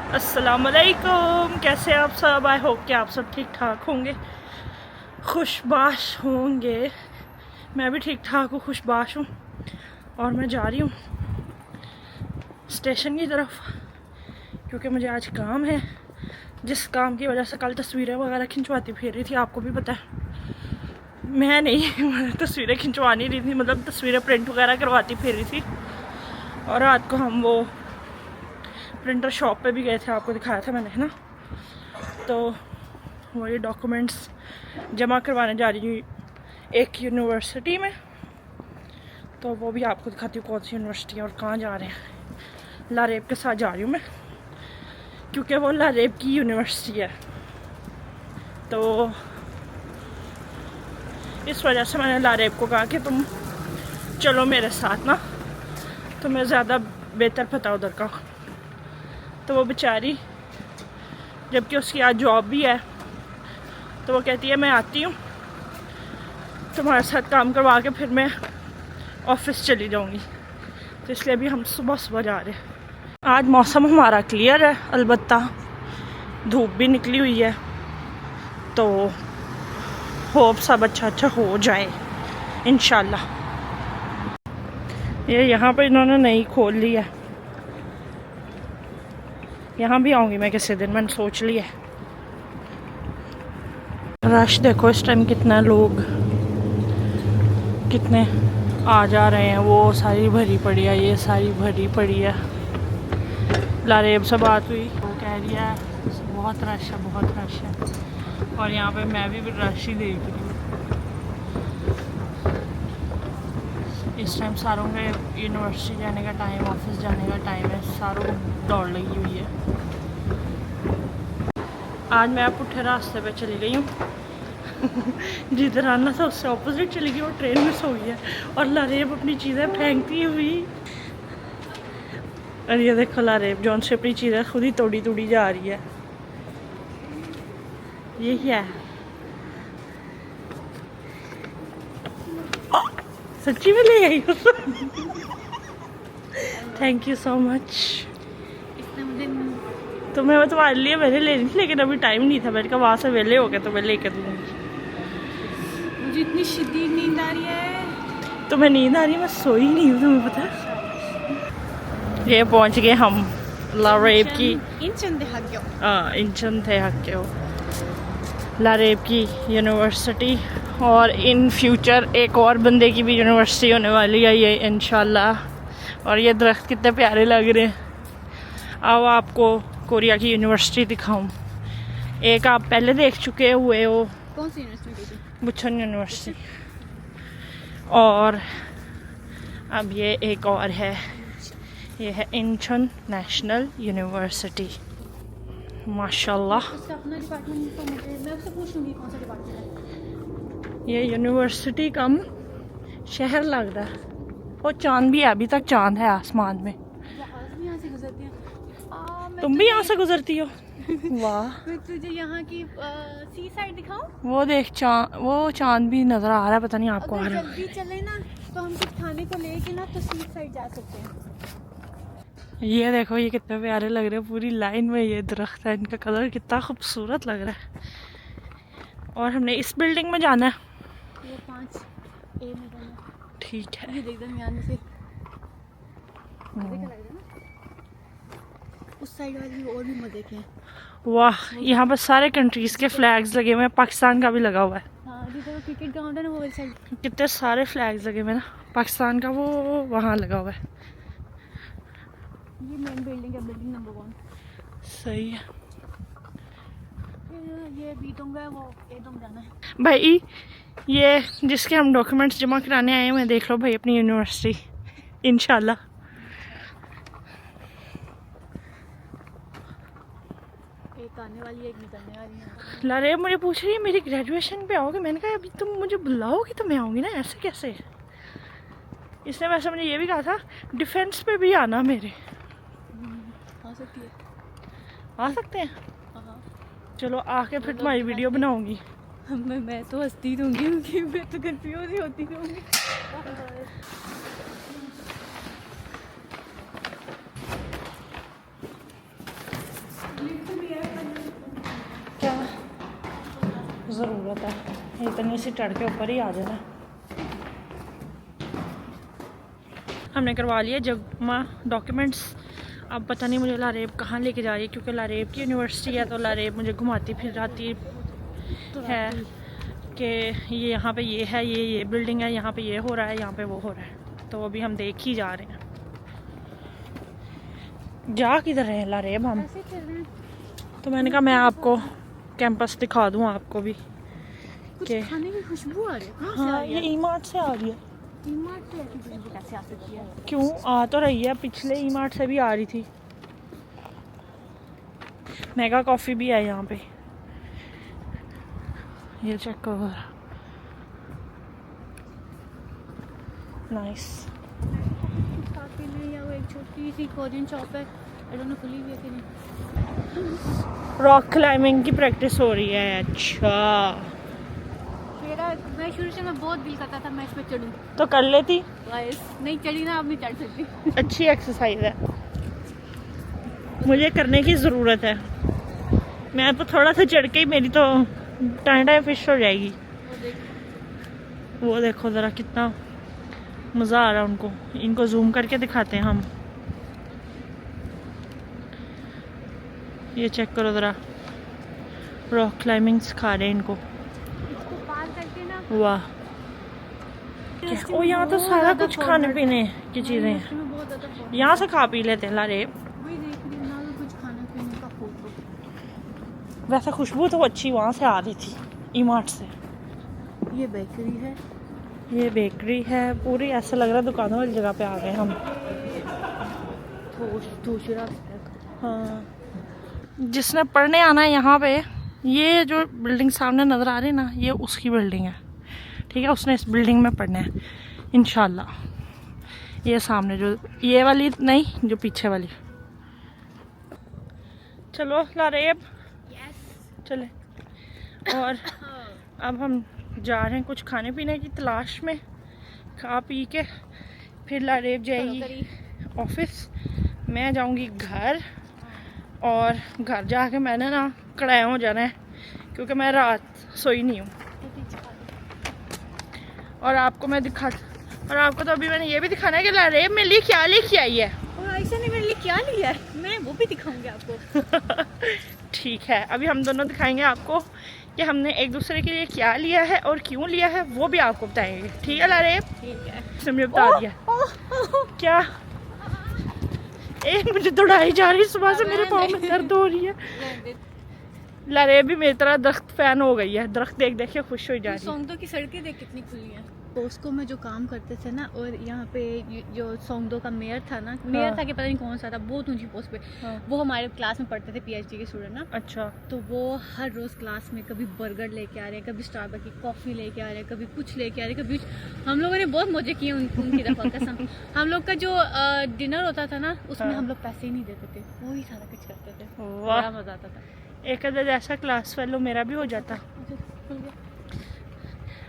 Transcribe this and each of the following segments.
अस्सलामुअलैकुम, कैसे आप सब। आई होप कि आप सब ठीक ठाक होंगे, खुशबाश होंगे। मैं भी ठीक ठाक हूँ, खुशबाश हूँ। और मैं जा रही हूँ स्टेशन की तरफ क्योंकि मुझे आज काम है, जिस काम की वजह से कल तस्वीरें वगैरह खिंचवाती फिर रही थी। आपको भी पता है मैं नहीं तस्वीरें खिंचवा नहीं रही थी, मतलब तस्वीरें प्रिंट वगैरह करवाती फिर रही थी। और रात को हम वो प्रिंटर शॉप पे भी गए थे, आपको दिखाया था मैंने, है ना। तो वो ये डॉक्यूमेंट्स जमा करवाने जा रही हूँ एक यूनिवर्सिटी में, तो वो भी आपको दिखाती हूँ कौन सी यूनिवर्सिटी और कहाँ जा रहे हैं। लारेब के साथ जा रही हूँ मैं क्योंकि वो लारेब की यूनिवर्सिटी है, तो इस वजह से मैंने लारेब को कहा कि तुम चलो मेरे साथ ना, तुम्हें ज़्यादा बेहतर पता उधर का। तो वो बेचारी, जबकि उसकी आज जॉब भी है, तो वो कहती है मैं आती हूँ तुम्हारे साथ काम करवा के फिर मैं ऑफिस चली जाऊँगी। तो इसलिए अभी हम सुबह सुबह जा रहे हैं। आज मौसम हमारा क्लियर है, अलबत्ता धूप भी निकली हुई है, तो होप सब अच्छा हो जाए इंशाल्लाह। ये यहाँ पर इन्होंने नई खोल ली है, यहाँ भी आऊँगी मैं किसी दिन, मैंने सोच लिया है। रश देखो इस टाइम, कितना लोग कितने आ जा रहे हैं। वो सारी भरी पड़ी है, ये सारी भरी पड़ी है। लारेब से बात हुई, वो कह रही है बहुत रश है, बहुत रश है। और यहाँ पे मैं भी रश ही देख रही हूँ। इस टाइम सारों के यूनिवर्सिटी जाने का टाइम, ऑफिस जाने का टाइम है, सारों दौड़ लगी हुई है। आज मैं पुट्ठे रास्ते पे चली गई हूँ जिधर आना था उससे ऑपोजिट चली गई, और ट्रेन मिस हो गई है। और लारेब अपनी चीज़ें फेंकती हुई, और ये देखो लारेब जौन से अपनी चीज़ें खुद ही तोड़ी जा रही है। ये क्या है? सच्ची में ले आई थैंक यू सो मच। तुम्हें मैं तुम्हारे लिए मैंने लेनी थी, लेकिन अभी टाइम नहीं था। मैंने कहा वहाँ से वेले हो गए तो मैं लेकर दूँगी। मुझे इतनी शदीद नींद आ रही है। तुम्हें नींद आ रही है? मैं सोई नहीं हूँ, तुम्हें पता है। ये पहुँच गए हम लारेब की इंचन थे हक के हो लारेब की यूनिवर्सिटी। और इन फ्यूचर एक और बंदे की भी यूनिवर्सिटी होने वाली है ये इंशाल्लाह। और ये दरख्त कितने प्यारे लग रहे हैं। अब आपको कोरिया की यूनिवर्सिटी दिखाऊं। एक आप पहले देख चुके हुए हो, कौन सी यूनिवर्सिटी? बुचन यूनिवर्सिटी। और अब ये एक और है, ये है इंचन नेशनल यूनिवर्सिटी। माशाल्लाह। उसका अपना डिपार्टमेंट तो मुझे, मैं उससे पूछूंगी कौन सा डिपार्टमेंट है। ये यूनिवर्सिटी कम शहर लग रहा है। और चांद भी है, अभी तक चांद है आसमान में। यहाँ से गुजरती है। तुम भी यहाँ से गुजरती हो? वाह। मैं तुझे यहाँ की सी साइड दिखाऊं? वो देख वो चांद भी नजर आ रहा है, पता नहीं आपको आ रहा है। जल्दी चले ना तो हम कुछ खाने को लेके ना तो सी साइड जा सकते हैं। ये देखो ये कितने प्यारे लग रहे हैं, पूरी लाइन में ये दरख्त है, इनका कलर कितना खूबसूरत लग रहा है। और हमने इस बिल्डिंग में जाना है, ये 5A में जाना है। ठीक है। ये देख दरमियान से उस साइड वाली और भी मजे के हैं। वाह, यहाँ पर सारे कंट्रीज के फ्लैग्स लगे हुए हैं, पाकिस्तान का भी लगा हुआ है। हाँ, जिधर क्रिकेट ग्राउंड है ना वो वाली साइड कितने सारे फ्लैग्स लगे हुए हैं ना, पाकिस्तान का वो वहाँ लगा हुआ है। ये मेन बिल्डिंग है, बिल्डिंग नंबर 1। सही है ये बीतोंगा है, वो एकदम जाना है। भाई। ये जिसके हम डॉक्यूमेंट्स जमा कराने आए हैं, देख लो भाई अपनी यूनिवर्सिटी इंशाल्लाह। एक आने वाली है, एक निकलने वाली है। लारेब मुझे पूछ रही है मेरी ग्रेजुएशन पे आओगे? मैंने कहा अभी तुम मुझे बुलाओगी तो मैं आऊँगी ना, ऐसे कैसे। इसने वैसे मुझे ये भी कहा था डिफेंस पे भी आना मेरे। आ सकती है, आ सकते हैं। हाँ। चलो आके फिर तुम्हारी वीडियो बनाऊंगी। मैं तो हंसती दूंगी क्योंकि मैं तो कंफ्यूज ही होती रहूँगी। ज़रूरत है, इतनी सी चढ़ के ऊपर ही आ जाना। हमने करवा लिया जमा डॉक्यूमेंट्स। अब पता नहीं मुझे लारेब कहाँ लेके जा रही है, क्योंकि लारेब की यूनिवर्सिटी है तो लारेब मुझे घुमाती फिराती है कि ये यहाँ पे ये है, ये बिल्डिंग है, यहाँ पे ये हो रहा है, यहाँ पे वो हो रहा है। तो अभी हम देख ही जा रहे हैं। जा किधर रहे हैं लारेब हम? ऐसे चल रहे हैं। तो मैंने कहा मैं आपको कैंपस दिखा दूँ आपको भी कुछ कि खाने की खुशबू आ रही है। कहाँ से आ हाँ रही ये है? ई-मार्ट से आ रही है। ई-मार्ट से ऐसी खुशबू कैसे आ सकती है? क्यों आ तो रही है, पिछले ई-मार्ट से भी आ रही थी। मेगा कॉफ़ी भी है यहाँ पे, ये चेक करो। नाइस। काफी में या वो एक छोटी सी कोरियन शॉप है, आई डोंट नो खुली हुई है कि नहीं। रॉक क्लाइंबिंग की प्रैक्टिस हो रही है। अच्छा मैं शुरू से मैं बहुत दिल करता था मैं इस पे चढ़ूं, तो कर लेती। गाइस नहीं चढ़ी ना, अब नहीं चढ़ सकती। अच्छी एक्सरसाइज है, मुझे करने की ज़रूरत है। मैं तो थोड़ा सा चढ़ के ही मेरी तो टाइम फिश हो जाएगी। वो देखो ज़रा कितना मज़ा आ रहा है उनको। इनको जूम करके दिखाते हैं हम। ये चेक करो ज़रा, रॉक क्लाइंबिंग सिखा रहे हैं इनको। इसको पार करके ना वाह, ओ यहाँ तो सारा कुछ खाने पीने की चीज़ें हैं। इसमें बहुत ज़्यादा यहाँ से खा पी लेते हैं लारेब। वही देख रही हूँ ना, कुछ खाने पीने का फोटो। वैसे खुशबू तो अच्छी वहाँ से आ रही थी, ई-मार्ट से। ये बेकरी है, ये बेकरी है पूरी, ऐसा लग रहा है दुकानों वाली जगह पे आ गए हम। दूसरा हाँ, जिसने पढ़ने आना है यहाँ पे, ये जो बिल्डिंग सामने नज़र आ रही है ना, ये उसकी बिल्डिंग है। ठीक है, उसने इस बिल्डिंग में पढ़ना है इंशाल्लाह। ये सामने जो ये वाली नहीं, जो पीछे वाली। चलो लारेब चले। और अब हम जा रहे हैं कुछ खाने पीने की तलाश में। खा पी के फिर लारेब जाएगी ऑफिस, मैं जाऊंगी घर। और घर जाके मैंने ना कड़ाया हो जाना है, क्योंकि मैं रात सोई नहीं हूँ। और आपको मैं और आपको तो अभी मैंने ये भी दिखाना है कि लारेब मेरे लिए क्या लेके आई है। और ऐसा नहीं मेरे लिए क्या लिया है, मैं वो भी दिखाऊंगी आपको। ठीक है, अभी हम दोनों दिखाएंगे आपको कि हमने एक दूसरे के लिए क्या लिया है और क्यों लिया है, वो भी आपको बताएंगे। ठीक है लारेब? ठीक है, उसने मुझे बता दिया। क्या मुझे दौड़ाई जा रही है सुबह से, मेरे पाँव में दर्द हो रही है। लारेब भी मेरी तरह दरख्त फैन हो गई है, दरख्त देख देख के खुश हो जा रही है। सोंगदो की सड़कें देख कितनी खुली हैं। पोस्को में जो काम करते थे ना, और यहाँ पे जो सोंगदो का मेयर था ना, मेयर था कि पता नहीं कौन सा था, बहुत ऊंची पोस्ट पे। वो हमारे क्लास में पढ़ते थे, पीएचडी के स्टूडेंट ना। अच्छा। तो वो हर रोज क्लास में कभी बर्गर लेके आ रहे हैं, कभी स्टारबक्स की कॉफी लेके आ रहे हैं, कभी कुछ लेके आ रहे हैं, कभी हम लोगों ने बहुत मजे किए उनकी दफा कसम। हम लोग का जो डिनर होता था ना, उसमें हम लोग पैसे ही नहीं देते थे, वो ही सारा कुछ करते थे। बड़ा मजा आता था। एक अदर ऐसा क्लास फेलो मेरा भी हो जाता।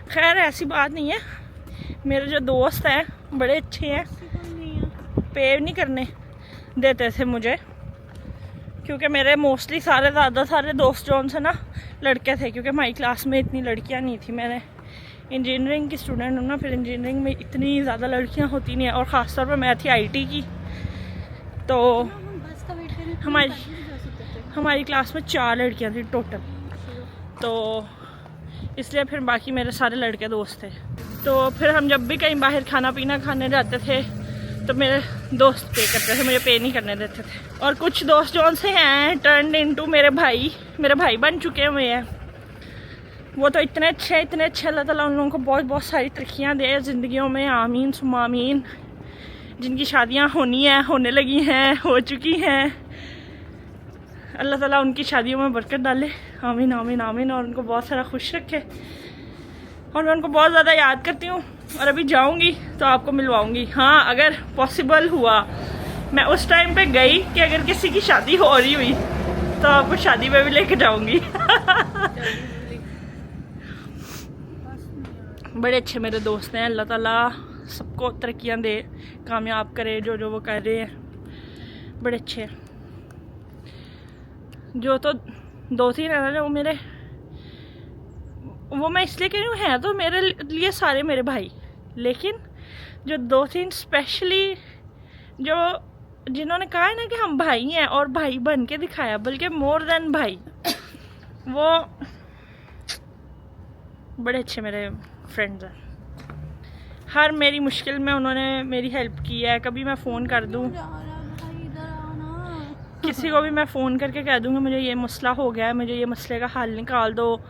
खैर ऐसी बात नहीं है, मेरे जो दोस्त हैं बड़े अच्छे हैं, पे नहीं करने देते थे मुझे, क्योंकि मेरे मोस्टली ज़्यादा सारे दोस्त जो उनसे ना लड़के थे, क्योंकि हमारी क्लास में इतनी लड़कियां नहीं थी। मैंने इंजीनियरिंग की स्टूडेंट हूँ ना, फिर इंजीनियरिंग में इतनी ज़्यादा लड़कियां होती नहीं है, और ख़ासतौर पर मैं थी आईटी की। तो हमारी क्लास में 4 लड़कियां थी टोटल, तो इसलिए फिर बाकी मेरे सारे लड़के दोस्त थे। तो फिर हम जब भी कहीं बाहर खाना पीना खाने जाते थे तो मेरे दोस्त पे करते थे, मुझे पे नहीं करने देते थे। और कुछ दोस्त जो उनसे हैं टर्न इनटू मेरे भाई बन चुके हुए हैं। वो तो इतने अच्छे अल्लाह ताला उन लोगों को बहुत बहुत सारी तरक्कियाँ दे ज़िंदगियों में, आमीन सुम्मा आमीन। जिनकी शादियाँ होनी है, होने लगी हैं, हो चुकी हैं, अल्लाह ताला उनकी शादियों में बरकत डाले, आमीन आमीन आमीन। और उनको बहुत सारा खुश रखे। और मैं उनको बहुत ज़्यादा याद करती हूँ, और अभी जाऊँगी तो आपको मिलवाऊँगी। हाँ, अगर पॉसिबल हुआ मैं उस टाइम पे गई कि अगर किसी की शादी हो रही हुई तो आपको शादी में भी लेके जाऊँगी। बड़े अच्छे मेरे दोस्त हैं, अल्लाह ताला सबको तरक्कियाँ दे, कामयाब करे जो वो कर रहे हैं। बड़े अच्छे हैं। जो तो 2-3 है ना, जो मेरे वो मैं इसलिए कह रही हूँ, हैं तो मेरे लिए सारे मेरे भाई, लेकिन जो 2-3 स्पेशली जो जिन्होंने कहा है ना कि हम भाई हैं और भाई बन के दिखाया, बल्कि मोर देन भाई, वो बड़े अच्छे मेरे फ्रेंड्स हैं। हर मेरी मुश्किल में उन्होंने मेरी हेल्प की है। कभी मैं फ़ोन कर दूँ किसी को भी, मैं फ़ोन करके कह दूँगी मुझे ये मसला हो गया है, मुझे ये मसले का हल निकाल दो,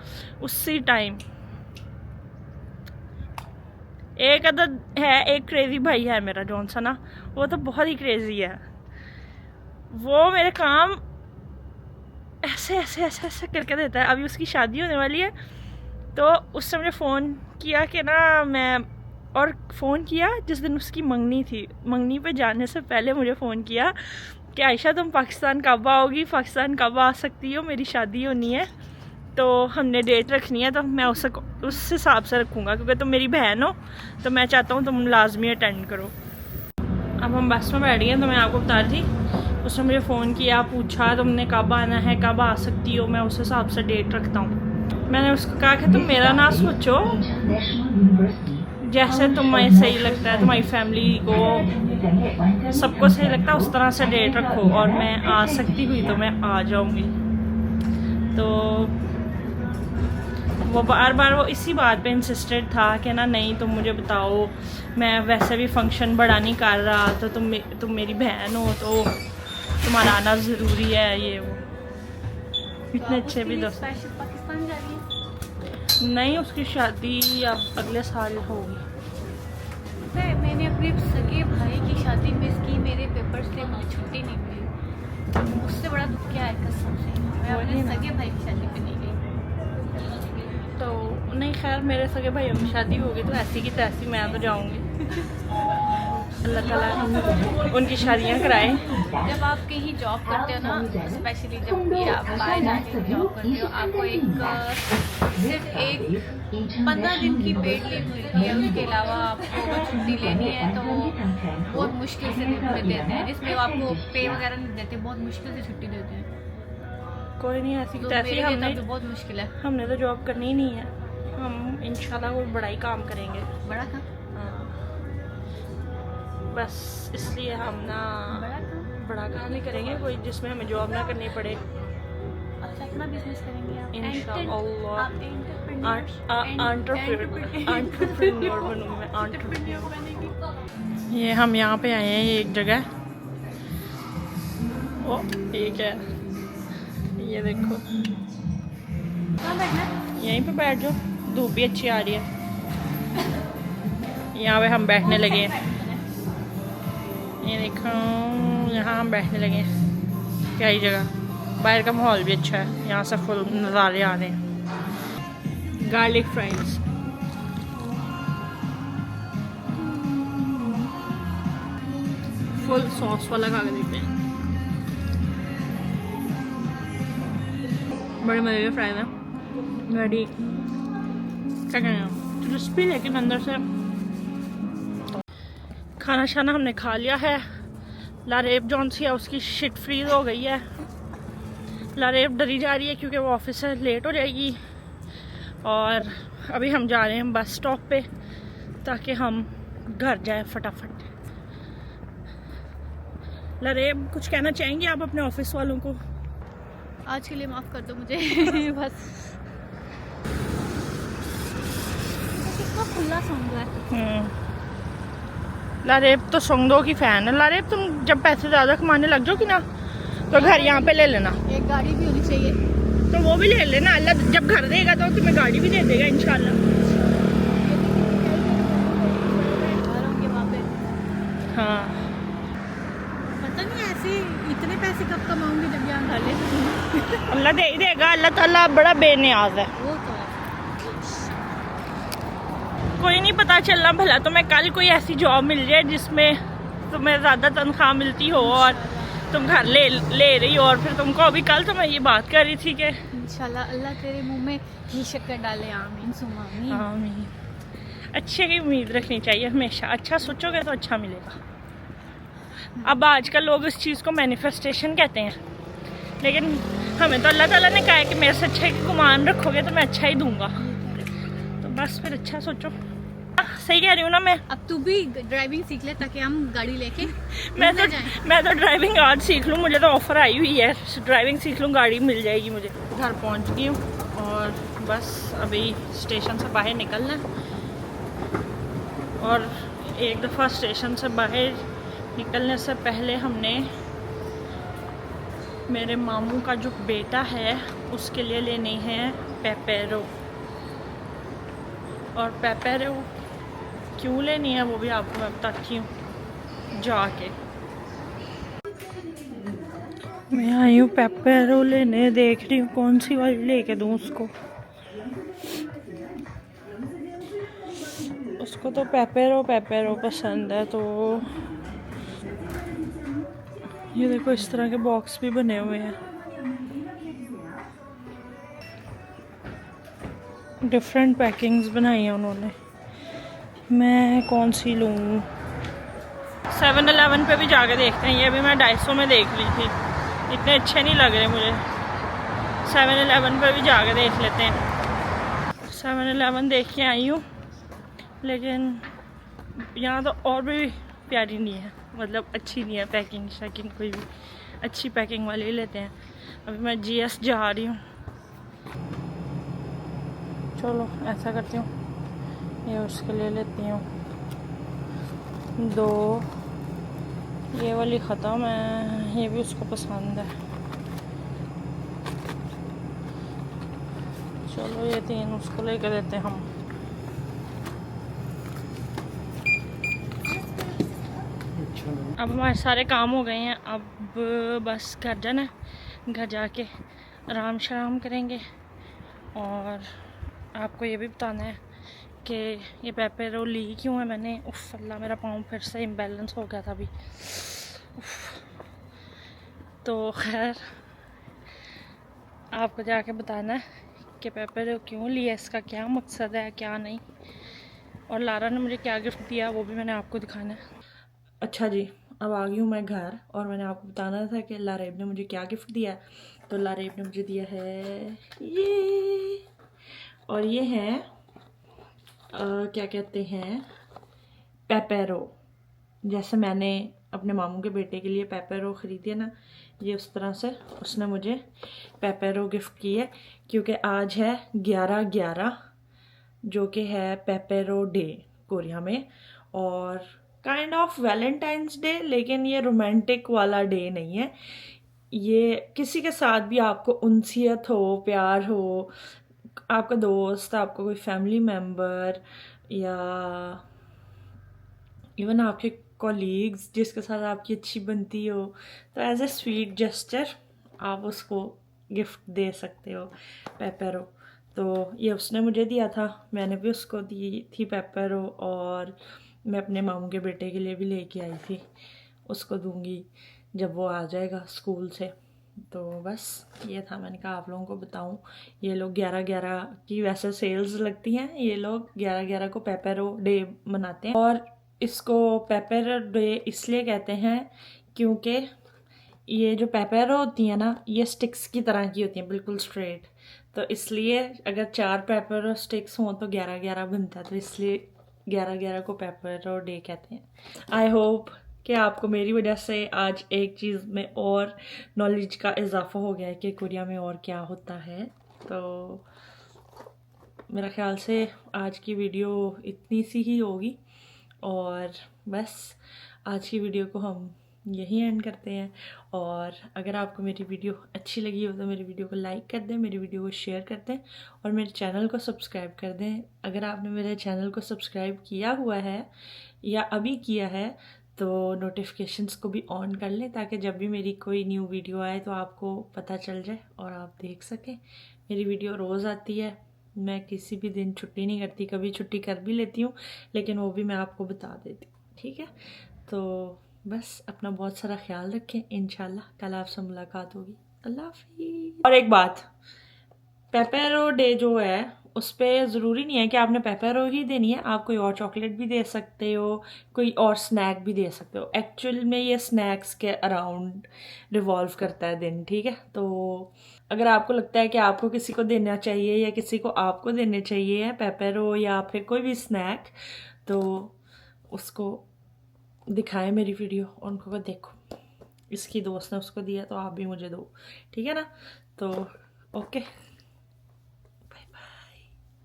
उसी टाइम। एक अदद है, एक क्रेज़ी भाई है मेरा जौन सा ना, वो तो बहुत ही क्रेज़ी है। वो मेरे काम ऐसे ऐसे ऐसे ऐसे करके देता है। अभी उसकी शादी होने वाली है, तो उससे मुझे फ़ोन किया कि ना और फ़ोन किया जिस दिन उसकी मंगनी थी। मंगनी पे जाने से पहले मुझे फ़ोन किया कि आयशा तुम पाकिस्तान कब आओगी, पाकिस्तान कब आ सकती हो, मेरी शादी होनी है, तो हमने डेट रखनी है, तो मैं उस हिसाब से रखूँगा, क्योंकि तुम मेरी बहन हो, तो मैं चाहता हूँ तुम लाजमी अटेंड करो। अब हम बस में बैठ गए, तो मैं आपको बता रही थी, उसने मुझे फ़ोन किया, पूछा तुमने कब आना है, कब आ सकती हो, मैं उस हिसाब से डेट रखता हूँ। मैंने उसको कहा कि तुम मेरा ना सोचो, जैसे तुम्हें सही लगता है, तुम्हारी फैमिली को सबको सही लगता है, उस तरह से डेट रखो, और मैं आ सकती हुई तो मैं आ जाऊँगी। तो वो बार बार वो इसी बात पे इंसिस्टेड था कि ना नहीं तुम मुझे बताओ, मैं वैसे भी फंक्शन बड़ा नहीं कर रहा, तो तुम मेरी बहन हो, तो तुम्हारा आना ज़रूरी है, ये वो। इतने अच्छे भी दोस्त। पाकिस्तान जा रही है? नहीं, उसकी शादी अब अगले साल होगी। मैंने अपने सगे भाई की शादी मिस की, मेरे पेपर से मुझे छुट्टी नहीं मिली, उससे बड़ा दुख क्या है कसम से। मैं अपने सगे भाई की शादी पे नहीं गई। तो नहीं, खैर मेरे सगे भाइयों की शादी होगी तो ऐसी की तैसी मैं तो जाऊंगी। अल्लाह ताला उनकी शादियां कराए। जब आप कहीं जॉब करते हो ना, स्पेशली जब ये आप बाहर जाके जॉब करते हो, आपको सिर्फ एक 15 दिन की पेड लीव मिलती है, उसके अलावा आपको अगर छुट्टी लेनी है तो बहुत मुश्किल से देते हैं, जिसमें आपको पे वगैरह नहीं देते, बहुत मुश्किल से छुट्टी देते हैं। कोई नहीं, ऐसी तो तैसी हमने तो बहुत मुश्किल है। हमने तो जॉब करनी ही नहीं है, हम इंशाल्लाह कोई बड़ा ही काम करेंगे। बड़ा था? हाँ, बस इसलिए हम ना बड़ा काम ही करेंगे, कोई जिसमें हमें जॉब ना करनी पड़े। अच्छा, अपना बिजनेस करेंगे आप? इंशाअल्लाह आप एंटरप्रेन्योर बनूंगी मैं, एंटरप्रेन्योर। ये हम यहाँ पे आए हैं, ये एक जगह, ओ ठीक है, ये देखो, कहाँ बैठना है? यहीं पे बैठ जाओ, धूप भी अच्छी आ रही है। यहाँ पे हम बैठने लगे हैं, ये देखो, यहाँ हम बैठने लगे हैं। क्या ही जगह, बाहर का माहौल भी अच्छा है, यहाँ से फुल नज़ारे आ रहे हैं। गार्लिक फ्राइज, फुल सॉस वाला खा के देखते हैं। बड़े मजे के फ्राइज हैं, बड़ी क्या कहना, क्रिस्पी, लेकिन अंदर से। खाना शाना हमने खा लिया है। लारेब जौन सी है उसकी शिट फ्रीज हो गई है। लारेब डरी जा रही है क्योंकि वो ऑफिस से लेट हो जाएगी, और अभी हम जा रहे हैं बस स्टॉप पे ताकि हम घर जाए फटाफट। लारेब कुछ कहना चाहेंगे आप अपने ऑफिस वालों को? आज के लिए माफ़ कर दो मुझे। बस कितना खुला सॉन्ग है। लारेब तो सोंगदो की फ़ैन है। लारेब तुम जब पैसे ज़्यादा कमाने लग जाओगी ना तो घर यहाँ पे ले लेना। एक गाड़ी भी होनी चाहिए, तो वो भी ले लेना, अल्लाह जब घर देगा तो तुम्हें गाड़ी भी दे देगा इंशाल्लाह। हाँ, पता नहीं ऐसे इतने पैसे कब कमाऊंगी जब यहाँ घर ले। अल्लाह दे ही देगा, अल्लाह ताला बड़ा बेनियाज है। वो तो है। कोई नहीं, पता चलना भला तुम्हें कल कोई ऐसी जॉब मिल जाए जिसमें तुम्हें ज़्यादा तनख्वाह मिलती हो और तुम घर ले रही हो, और फिर तुमको अभी कल तो मैं ये बात कर रही थी कि इंशाल्लाह अल्लाह तेरे मुंह में घी शक्कर डाले। आमीन सुमा आमीन। आमीन। अच्छे की उम्मीद रखनी चाहिए हमेशा, अच्छा सोचोगे तो अच्छा मिलेगा। अब आजकल लोग इस चीज़ को मैनिफेस्टेशन कहते हैं, लेकिन हमें तो अल्लाह ताला ने कहा है कि मेरे से अच्छे की गुमान रखोगे तो मैं अच्छा ही दूंगा। बस फिर अच्छा सोचो। सही कह रही हूँ ना मैं। अब तू भी ड्राइविंग सीख ले ताकि हम गाड़ी लेके मैं तो ड्राइविंग आज सीख लूँ, मुझे तो ऑफर आई हुई है, ड्राइविंग सीख लूँ, गाड़ी मिल जाएगी मुझे। घर पहुँच गई हूँ और बस अभी स्टेशन से बाहर निकलना है। और एक दफ़ा स्टेशन से बाहर निकलने से पहले हमने मेरे मामू का जो बेटा है उसके लिए लेनी है पेपेरो। और पेपेरो क्यों लेनी है वो भी आपको मैं बताती हूँ जाके। मैं आई हूँ पेपेरो लेने, देख रही हूँ कौन सी वाली लेके दूँ उसको। उसको तो पेपेरो पसंद है। तो ये देखो इस तरह के बॉक्स भी बने हुए हैं, डिफरेंट पैकिंग्स बनाई हैं उन्होंने। मैं कौन सी लूँ? 7-Eleven पे भी जाके देखते हैं। ये भी मैं 250 में देख ली थी, इतने अच्छे नहीं लग रहे मुझे। 7-Eleven पे भी जाके देख लेते हैं। 7-Eleven देख के आई हूँ, लेकिन यहाँ तो और भी प्यारी नहीं है, मतलब अच्छी नहीं है पैकिंग शैकिंग, कोई भी अच्छी पैकिंग वाली ही लेते हैं। अभी मैं GS जा रही हूँ। चलो ऐसा करती हूँ, ये उसके लिए लेती हूँ 2। ये वाली ख़त्म है, ये भी उसको पसंद है। चलो ये 3 उसको लेकर देते हैं हम। अब हमारे सारे काम हो गए हैं, अब बस घर जाना है। घर जाके आराम शराम करेंगे। और आपको ये भी बताना है कि ये पेपेरो ली क्यों है मैंने। उफ अल्लाह, मेरा पाँव फिर से इम्बैलेंस हो गया था अभी। तो खैर आपको जाके बताना है कि पेपेरो क्यों लिया, इसका क्या मकसद है क्या नहीं, और लारा ने मुझे क्या गिफ्ट दिया वो भी मैंने आपको दिखाना है। अच्छा जी, अब आ गई हूँ मैं घर और मैंने आपको बताना था कि लारेब ने मुझे क्या गिफ्ट दिया। तो लारेब ने मुझे दिया है ये, और ये है क्या कहते हैं, पेपेरो। जैसे मैंने अपने मामू के बेटे के लिए पेपेरो ख़रीदी है ना, ये उस तरह से उसने मुझे पेपेरो गिफ्ट की है। क्योंकि आज है 11/11 जो कि है पेपेरो डे कोरिया में, और काइंड ऑफ वैलेंटाइंस डे, लेकिन ये रोमांटिक वाला डे नहीं है। ये किसी के साथ भी आपको उनसियत हो, प्यार हो, आपका दोस्त, आपका कोई फैमिली मेम्बर, या इवन आपके कॉलीग्स जिसके साथ आपकी अच्छी बनती हो, तो एज ए स्वीट जेस्चर आप उसको गिफ्ट दे सकते हो पेपेरो। तो ये उसने मुझे दिया था, मैंने भी उसको दी थी पेपेरो, और मैं अपने मामू के बेटे के लिए भी लेके आई थी, उसको दूंगी जब वो आ जाएगा स्कूल से। तो बस ये था, मैंने कहा आप लोगों को बताऊं। ये लोग 11/11 की वैसे सेल्स लगती हैं, ये लोग 11/11 को पेपेरो डे मनाते हैं। और इसको पेपेरो डे इसलिए कहते हैं क्योंकि ये जो पेपेरो होती है ना, ये स्टिक्स की तरह की होती हैं, बिल्कुल स्ट्रेट। तो इसलिए अगर 4 पेपेरो स्टिक्स हों तो 11/11 बनता है, तो इसलिए 11/11 को पेपेरो डे कहते हैं। आई होप कि आपको मेरी वजह से आज एक चीज़ में और नॉलेज का इजाफा हो गया है कि कोरिया में और क्या होता है। तो मेरा ख्याल से आज की वीडियो इतनी सी ही होगी, और बस आज की वीडियो को हम यहीं एंड करते हैं। और अगर आपको मेरी वीडियो अच्छी लगी हो तो मेरी वीडियो को लाइक कर दें, मेरी वीडियो को शेयर कर दें, और मेरे चैनल को सब्सक्राइब कर दें। अगर आपने मेरे चैनल को सब्सक्राइब किया हुआ है या अभी किया है तो नोटिफिकेशंस को भी ऑन कर लें, ताकि जब भी मेरी कोई न्यू वीडियो आए तो आपको पता चल जाए और आप देख सकें। मेरी वीडियो रोज़ आती है, मैं किसी भी दिन छुट्टी नहीं करती, कभी छुट्टी कर भी लेती हूँ लेकिन वो भी मैं आपको बता देती हूँ, ठीक है। तो बस अपना बहुत सारा ख्याल रखें, इंशाल्लाह कल आपसे मुलाकात होगी। अल्लाह हाफिज़। और एक बात, पेपेरो डे जो है उस पर ज़रूरी नहीं है कि आपने पेपरो ही देनी है, आप कोई और चॉकलेट भी दे सकते हो, कोई और स्नैक भी दे सकते हो। एक्चुअल में ये स्नैक्स के अराउंड रिवॉल्व करता है दिन, ठीक है। तो अगर आपको लगता है कि आपको किसी को देना चाहिए या किसी को आपको देने चाहिए पेपरो या फिर कोई भी स्नैक, तो उसको दिखाएं मेरी वीडियो और उनको कहो देखो इसकी दोस्त ने उसको दिया तो आप भी मुझे दो, ठीक है ना। तो ओके।